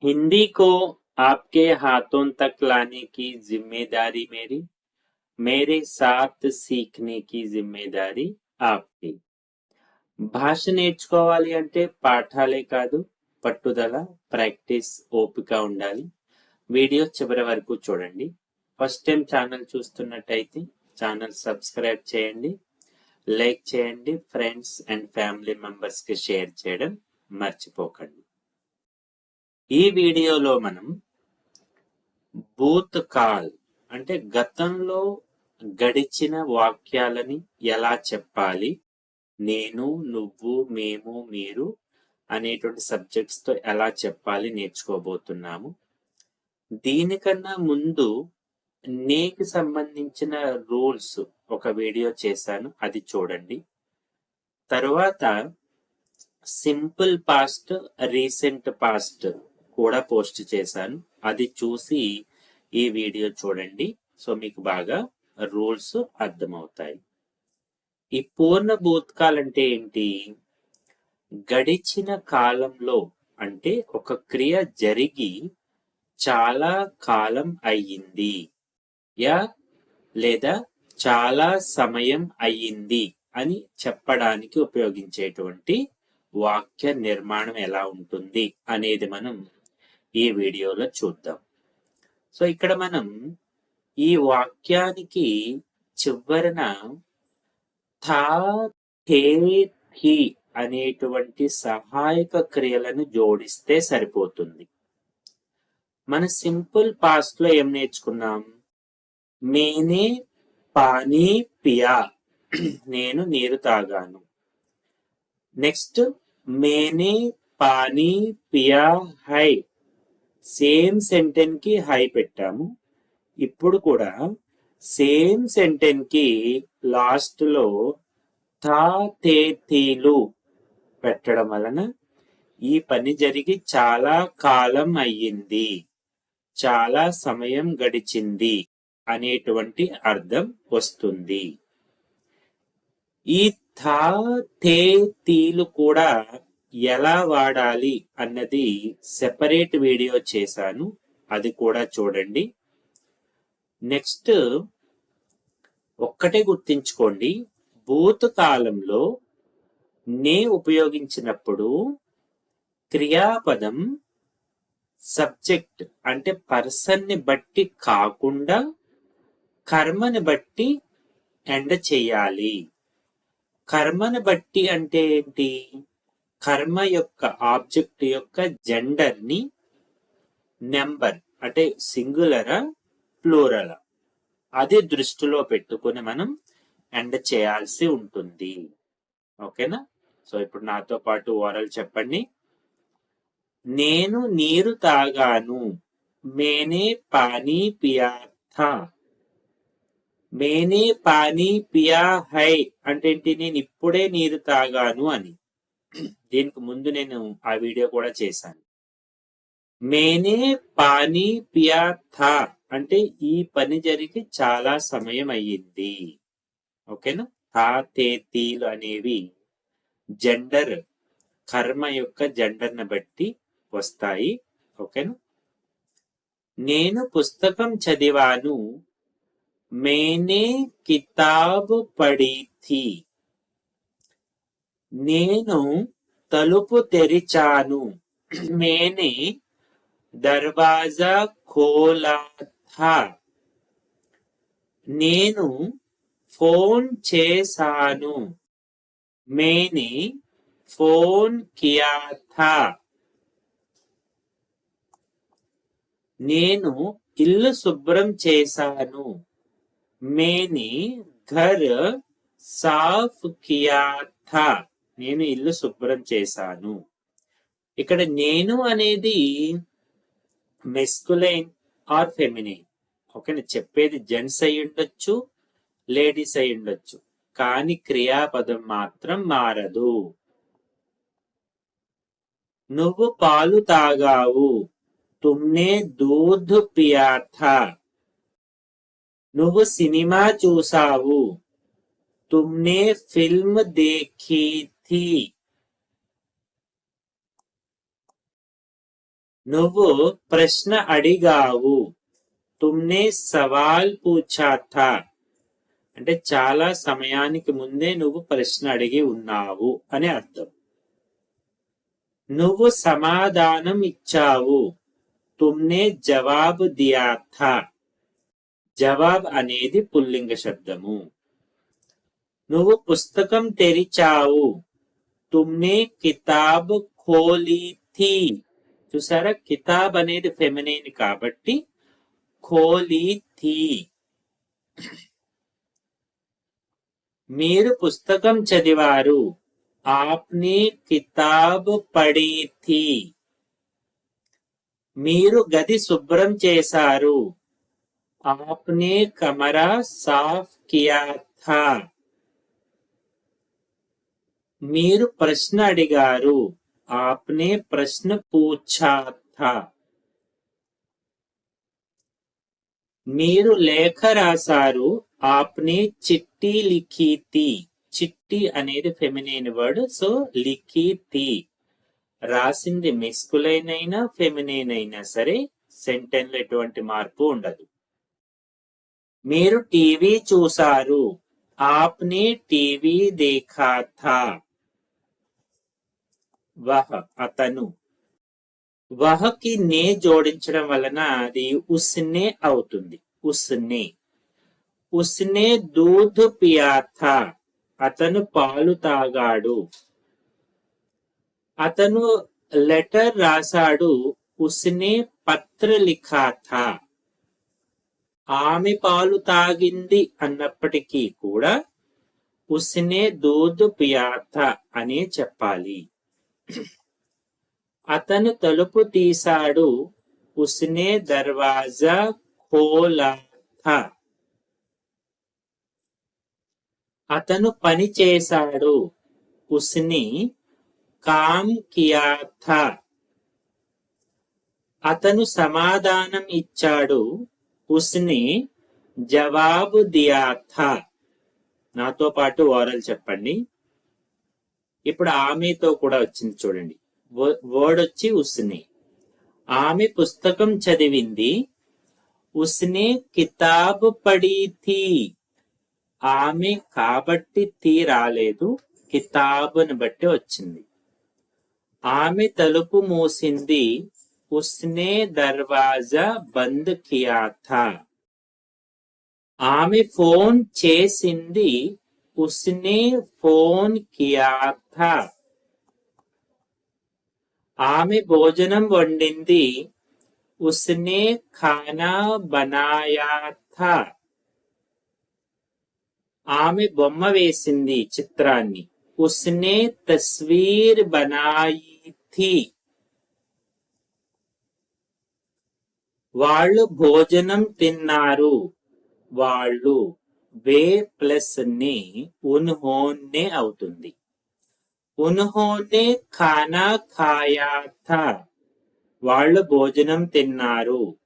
हिंदी को आपके हाथों तक लाने की जिम्मेदारी मेरी, मेरे साथ सीखने की जिम्मेदारी आपकी. భాష నేర్చుకోవాలి అంటే పాఠాలే కాదు, పట్టుదల, ప్రాక్టీస్, ఓపిక ఉండాలి. వీడియో చివరి వరకు చూడండి. ఫస్ట్ టైం ఛానల్ చూస్తున్నట్టయితే ఛానల్ సబ్స్క్రైబ్ చేయండి, లైక్ చేయండి, ఫ్రెండ్స్ అండ్ ఫ్యామిలీ మెంబర్స్ కి షేర్ చేయడం మర్చిపోకండి. ఈ వీడియోలో మనం భూత్ కాల్ అంటే గతంలో గడిచిన వాక్యాలని ఎలా చెప్పాలి, నేను, నువ్వు, మేము, మీరు అనేటువంటి సబ్జెక్ట్స్ తో ఎలా చెప్పాలి నేర్చుకోబోతున్నాము. దీనికన్నా ముందు నేకి సంబంధించిన రూల్స్ ఒక వీడియో చేశాను, అది చూడండి. తర్వాత సింపుల్ పాస్ట్, రీసెంట్ పాస్ట్ కూడా పోస్ట్ చేశాను, అది చూసి ఈ వీడియో చూడండి. సో మీకు బాగా రూల్స్ అర్థమవుతాయి. ఈ పూర్ణ భూతకాల్ అంటే ఏంటి? గడిచిన కాలంలో అంటే ఒక క్రియ జరిగి చాలా కాలం అయ్యింది లేదా చాలా సమయం అయ్యింది అని చెప్పడానికి ఉపయోగించేటువంటి వాక్య నిర్మాణం ఎలా ఉంటుంది అనేది మనం ఈ వీడియోలో చూద్దాం. సో ఇక్కడ మనం ఈ వాక్యానికి చివరన థా, థే, థీ అనేటువంటి సహాయక క్రియలను జోడిస్తే సరిపోతుంది. మన సింపుల్ పాస్ట్ లో ఏం నేర్చుకున్నాం? మేనే పానీ పియా, నేను నీరు తాగాను. నెక్స్ట్ మేనే పానీ పియా హై, సేమ్ సెంటెన్స్ కి హై పెట్టాము. ఇప్పుడు కూడా సేమ్ సెంటెన్స్ కి లాస్ట్ లో థా, థే, థీలు పెట్టడం వలన ఈ పని జరిగి చాలా కాలం అయ్యింది, చాలా సమయం గడిచింది అనేటువంటి అర్థం వస్తుంది. ఈ థా, థే, తీలు కూడా ఎలా వాడాలి అన్నది సెపరేట్ వీడియో చేశాను, అది కూడా చూడండి. నెక్స్ట్ ఒక్కటే గుర్తించుకోండి, భూతకాలంలో నే ఉపయోగించినప్పుడు క్రియాపదం సబ్జెక్ట్ అంటే పర్సన్ ని బట్టి కాకుండా కర్మని బట్టి ఎండ్ చేయాలి. కర్మని బట్టి అంటే ఏంటి? కర్మ యొక్క ఆబ్జెక్ట్ యొక్క జెండర్ ని నెంబర్ అంటే సింగులరా ప్లూరలా అది దృష్టిలో పెట్టుకుని మనం ఎండ్ చేయాల్సి ఉంటుంది. ఓకేనా? సో ఇప్పుడు నాతో పాటు ఓరల్ చెప్పండి. నేను నీరు తాగాను, మేనే పానీ పియా థా. మేనే పానీ పియా హై అంటే ఏంటి? నేను ఇప్పుడే నీరు తాగాను అని. దీనికి ముందు నేను ఆ వీడియో కూడా చేశాను. మేనే పానీ పియా థా అంటే ఈ పని జరిగి చాలా సమయం అయ్యింది. ఓకేనా? థా, తే, తీలు అనేవి జెండర్, కర్మ యొక్క జెండర్ ని బట్టి వస్తాయి. ఓకేనా? నేను పుస్తకం చదివాను, మేనే కితాబ్ పఢీ థీ. నేను తలుపు తెరిచాను, మేనే దర్వాజా ఖోలా థా. నేను ఫోన్ చేశాను, మేనే ఫోన్ కియా థా. నేను ఇల్లు శుభ్రం చేశాను, మేనే ఘర్ సాఫ్ కియా థా. నేను ఇల్లు శుభ్రం చేశాను. ఇక్కడ నేను అనేది మెస్కులైన్ ఆర్ ఫెమినైన్. ఓకేనా? చెప్పేది జెంట్స్ అయి ఉండొచ్చు, లేడీస్ అయి ఉండొచ్చు, కానీ క్రియాపదం మాత్రం మారదు. నువ్వు పాలు తాగావు, తుమ్నే దూద్ పియా థా. నువ్వు సినిమా చూసావు, తుమ్నే ఫిల్మ్ దేఖీ థీ. నువ్వు ప్రశ్న అడిగావు. తుమ్నే సవాల్ పూఛా థా. అంటే చాలా సమయానికి ముందే నువ్వు ప్రశ్న అడిగి ఉన్నావు అని అర్థం. నువ్వు సమాధానం ఇచ్చావు. తుమ్నే జవాబు దియా థా. జవాబ్ అనేది పుల్లింగ శబ్దము. నువ్వు పుస్తకం తెరిచావు. తుమ్నే కితాబ్ ఖోలీ థీ. చూసారా, కితాబ్ అనేది ఫెమినైన్ కాబట్టి ఖోలీ థీ. మీరు పుస్తకం చదివారు. ఆప్నే కితాబ్ పఢీ థీ. మీరు గది శుభ్రం చేశారు. ఆప్నే కమరా సాఫ్ కియా థా. మీరు ప్రశ్న అడిగారు. ఆప్నే ప్రశ్న పూఛా థా. మీరు లేఖ రాశారు. ఆప్నే చిట్టి లిఖీ థీ. చిట్టి అనేది ఫెమినైన్ వర్డ్, సో లిఖీ థీ. రాసింది మెస్కులైన్ అయినా ఫెమినైన్ అయినా సరే సెంటెన్స్ లో ఎటువంటి మార్పు ఉండదు. మీరు టీవీ చూశారు. ఆప్నే టీవీ దేఖా థా. వహ్ అతను. వహకి నే జోడించడం వలన అది ఉస్నే అవుతుంది. ఉస్నే. ఉస్నే దూద్ పియా థా. అతను పాలు తాగాడు. అతను లెటర్ రాశాడు. ఉస్నే పత్ర లిఖా థా. ఆమె పాలు తాగింది అన్నప్పటికీ కూడా ఉస్నే దూద్ పియా థా అనే చెప్పాలి. అతను తలుపు తీశాడు. ఉస్నే దర్వాజా ఖోలా థా. అతను పని చేశాడు. ఉస్నే కామ్ కియా థా. అతను సమాధానం ఇచ్చాడు. ఉస్నే జవాబు దియా థా. నాతో పాటు ఓరల్ చెప్పండి. ఇప్పుడు ఆమెతో కూడా వచ్చింది చూడండి. వర్డ్ వచ్చి ఉస్నే. ఆమె పుస్తకం చదివింది. ఉస్నే కితాబ్ పఢీ థీ. ఆమె కాబట్టి థీ రాలేదు, కితాబ్ను బట్టి వచ్చింది. ఆమె తలుపు మూసింది. ఉస్నే దర్వాజా బంద్ కియా థా. ఆమె ఫోన్ చేసింది. ఉస్నే ఫోన్ కియా థా. ఆమె భోజనం వండింది. ఉస్నే ఖానా బనాయా థా. ఆమె బొమ్మ వేసింది, చిత్రాన్ని. ఉస్నే తస్వీర్ బనాయి థీ. వాళ్ళు భోజనం తిన్నారు. వాళ్ళు వే ప్లస్ నే ఉన్హోనే అవుతుంది. ఉన్హోనే ఖానా ఖాయా థా. వాళ్ళు భోజనం తిన్నారు.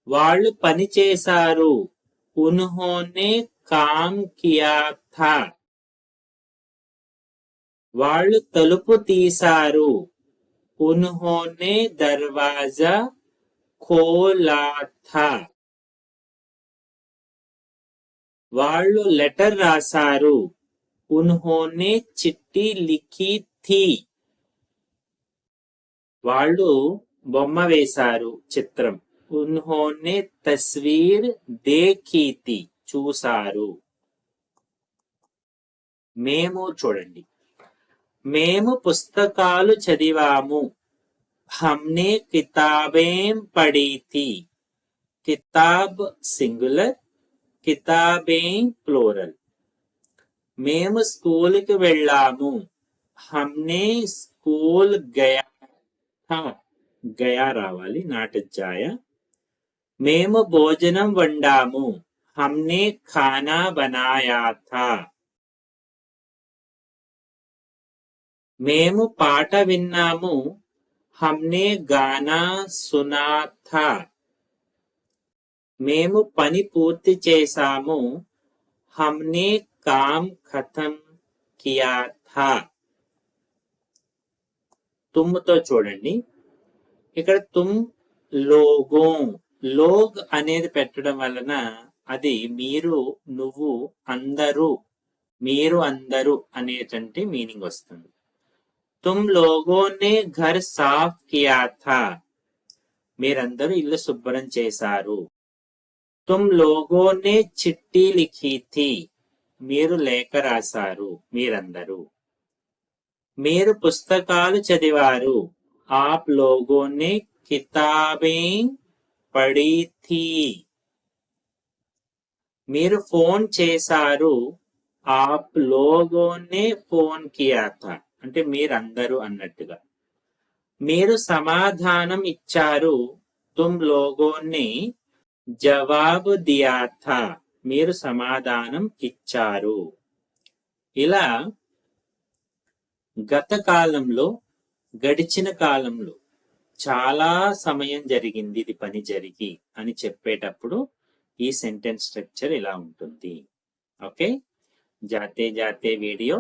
వాళ్ళు పని చేశారు. ఉన్హోనే కామ్ కియా థా. వాళ్ళు తలుపు తీశారు. ఉన్హోనే దర్వాజా ఖోలా థా. వాళ్ళు లెటర్ రాశారు. ఉన్హోనే చిట్టి లిఖీ థీ. వాళ్ళు బొమ్మ వేశారు, చిత్రం. ఉన్హోనే తస్వీర్ దేఖీ థీ. చూశారు. మేము చూడండి. మేము పుస్తకాలు చదివాము. हमने किताबें पढ़ी थी. किताब సింగులర్, కితాబేం ప్లూరల్. మేము స్కూల్కి వెళ్ళాము. हमने స్కూల్ గయా థా. గయా రావాలి, నాట్ జాయా. మేము భోజనం వండాము. हमने खाना बनाया था. మేము పాట విన్నాము. हमने गाना सुना था. మేము పని పూర్తి చేశాము. हमने काम खत्म किया था. తుమ్ముతో చూడండి. ఇక్కడ తుమ్ లోగో, లోగ్ అనేది పెట్టడం వలన అది మీరు, నువ్వు, అందరూ, మీరు అందరూ అనేటువంటి మీనింగ్ వస్తుంది. తుమ్ లోగోనే ఘర్ సాఫ్ కియా థా, మీరందరూ ఇల్లు శుభ్రం చేశారు. తుమ్ లోగోనే చిట్టి లిఖీ థీ, మీరు లేఖ రాశారు, మీరందరూ. మీరు పుస్తకాలు చదివారు. ఆప్ లోగోనే కితాబే పఢీ థీ, మీరు ఫోన్ చేశారు. ఆప్ లోగోనే ఫోన్ కియా థా, అంటే మీరందరూ అన్నట్టుగా. మీరు సమాధానం ఇచ్చారు. తుమ్ లోగోనే జవాబు దియా థా, మీరు సమాధానం ఇచ్చారు. ఇలా గత కాలంలో, గడిచిన కాలంలో చాలా సమయం జరిగింది ఇది పని జరిగి అని చెప్పేటప్పుడు ఈ సెంటెన్స్ స్ట్రక్చర్ ఇలా ఉంటుంది. ఓకే, जाते जाते वीडियो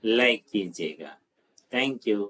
लाइक कीजिएगा. Thank you.